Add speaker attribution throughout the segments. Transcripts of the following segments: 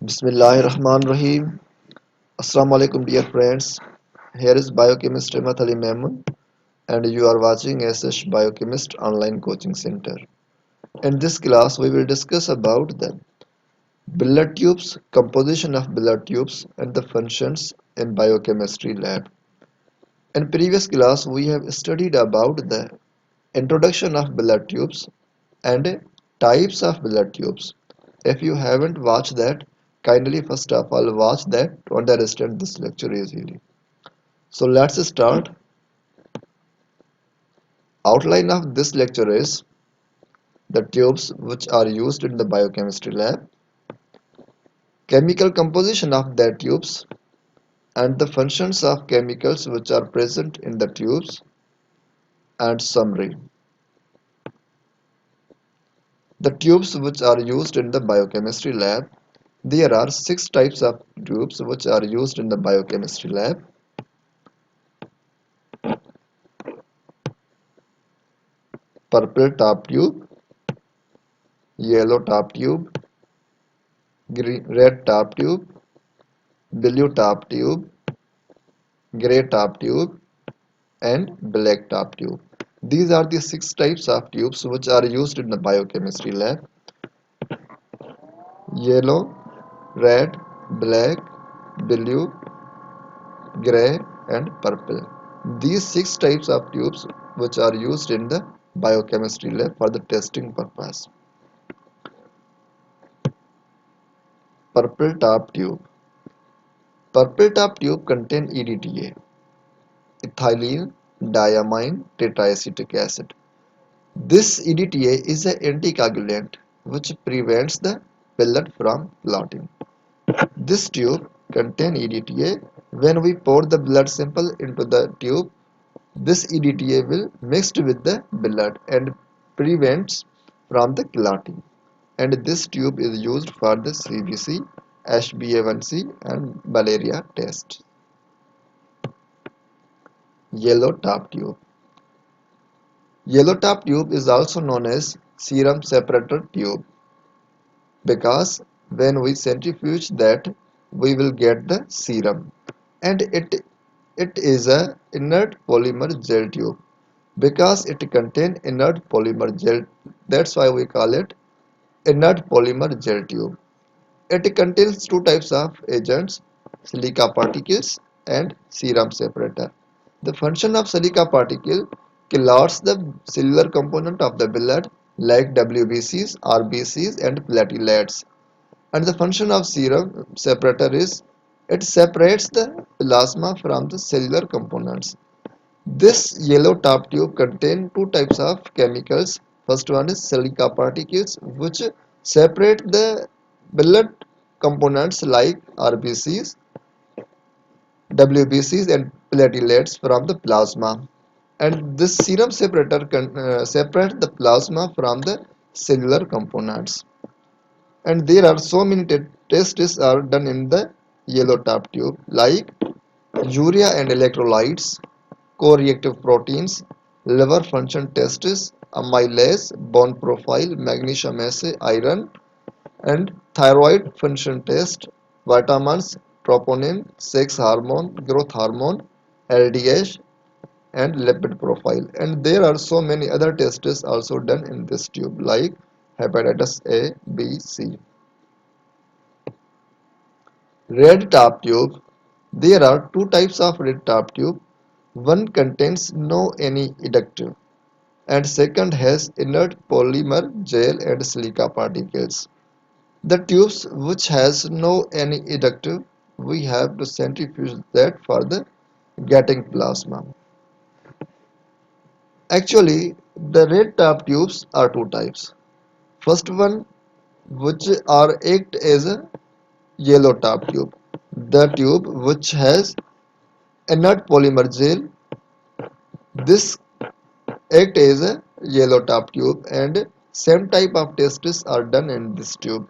Speaker 1: Bismillahirrahmanirrahim. Assalamu alaikum dear friends. Here is biochemist Ahmed Ali Mehmun and you are watching SH Biochemist Online Coaching Center. In this class we will discuss about the billet tubes, composition of billet tubes and the functions in biochemistry lab. In previous class we have studied about the introduction of billet tubes and types of billet tubes. If you haven't watched that, kindly first of all watch that to understand this lecture easily. So let's start. Outline of this lecture is the tubes which are used in the biochemistry lab, chemical composition of the tubes, and the functions of chemicals which are present in the tubes, and summary. The tubes which are used in the biochemistry lab. There are six types of tubes which are used in the biochemistry lab. Purple top tube, yellow top tube, red top tube, blue top tube, gray top tube, and black top tube. These are the six types of tubes which are used in the biochemistry lab. Yellow, red, black, blue, gray, and purple. These six types of tubes which are used in the biochemistry lab for the testing purpose. Purple top tube. Purple top tube contain EDTA, ethylene diamine tetraacetic acid. This EDTA is an anticoagulant which prevents the pellet from clotting. This tube contains EDTA. When we pour the blood sample into the tube, this EDTA will mix with the blood and prevents from the clotting. And this tube is used for the CBC, HbA1c and malaria tests. Yellow top tube. Yellow top tube is also known as serum separator tube because when we centrifuge that we will get the serum, and it is a inert polymer gel tube because it contains inert polymer gel. That's why we call it inert polymer gel tube. It contains two types of agents, silica particles and serum separator. The function of silica particle clots the cellular component of the blood like WBCs, RBCs and platelets. And the function of serum separator is it separates the plasma from the cellular components. This yellow top tube contains two types of chemicals. First one is silica particles which separate the blood components like RBCs, WBCs and platelets from the plasma. And this serum separator separates the plasma from the cellular components. And there are so many tests are done in the yellow top tube like urea and electrolytes, co-reactive proteins, liver function tests, amylase, bone profile, magnesium assay, iron, and thyroid function test, vitamins, troponin, sex hormone, growth hormone, LDH, and lipid profile. And there are so many other tests also done in this tube like hepatitis A, B, C. Red top tube. There are two types of red top tube. One contains no any eductive and second has inert polymer gel and silica particles. The tubes which has no any eductive, we have to centrifuge that for the getting plasma. Actually, the red top tubes are two types. First one which are act as a yellow top tube. The tube which has inert polymer gel. This act as a yellow top tube and same type of tests are done in this tube.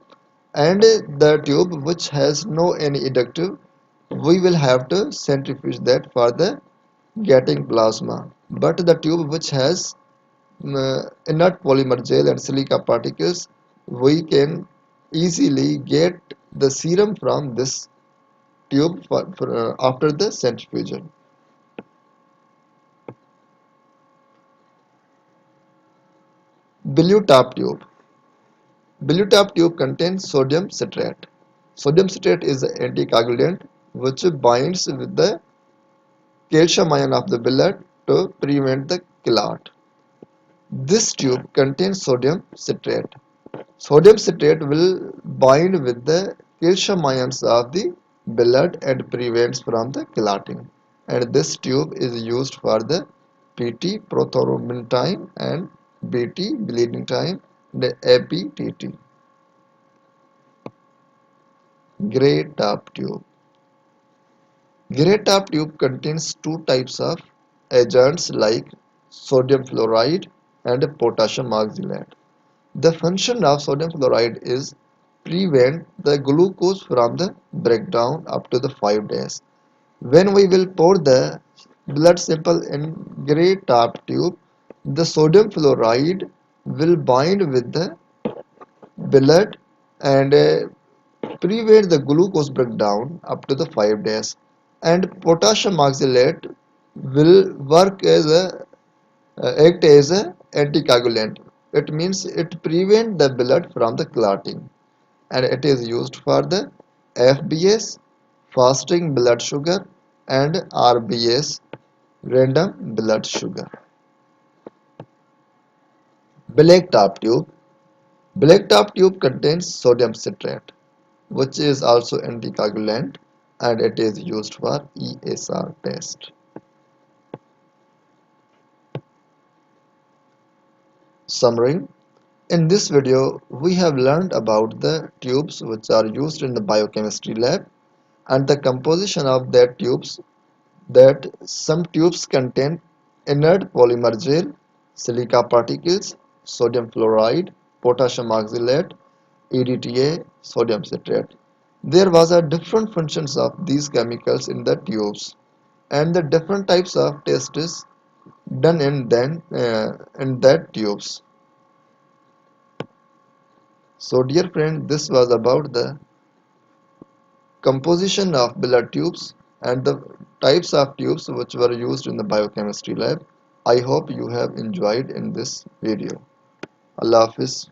Speaker 1: And the tube which has no any eductive, we will have to centrifuge that for the getting plasma. But the tube which has inert polymer gel and silica particles, we can easily get the serum from this tube after the centrifugal. Bilue tap tube. Bilue tap tube contains sodium citrate. Sodium citrate is an anticoagulant which binds with the calcium ion of the blood to prevent the clot. This tube contains sodium citrate. Sodium citrate will bind with the calcium ions of the blood and prevents from the clotting. And this tube is used for the PT prothrombin time and BT bleeding time, the APTT. Gray tap tube. Gray tap tube contains two types of agents like sodium fluoride and potassium oxalate. The function of sodium fluoride is prevent the glucose from the breakdown up to the 5 days. When we will pour the blood sample in gray tap tube, the sodium fluoride will bind with the blood and prevent the glucose breakdown up to the 5 days, and potassium oxalate will work as a act as a anticoagulant. It means it prevent the blood from the clotting, and it is used for the FBS, fasting blood sugar, and RBS, random blood sugar. Black tap tube. Black tap tube contains sodium citrate, which is also anticoagulant, and it is used for ESR test. Summary. In this video, we have learned about the tubes which are used in the biochemistry lab and the composition of that tubes, that some tubes contain inert polymer gel, silica particles, sodium fluoride, potassium oxalate, EDTA, sodium citrate. There was a different functions of these chemicals in the tubes, and the different types of tests done in that tubes. So dear friend, this was about the composition of blood tubes and the types of tubes which were used in the biochemistry lab. I hope you have enjoyed in this video. Allah Hafiz.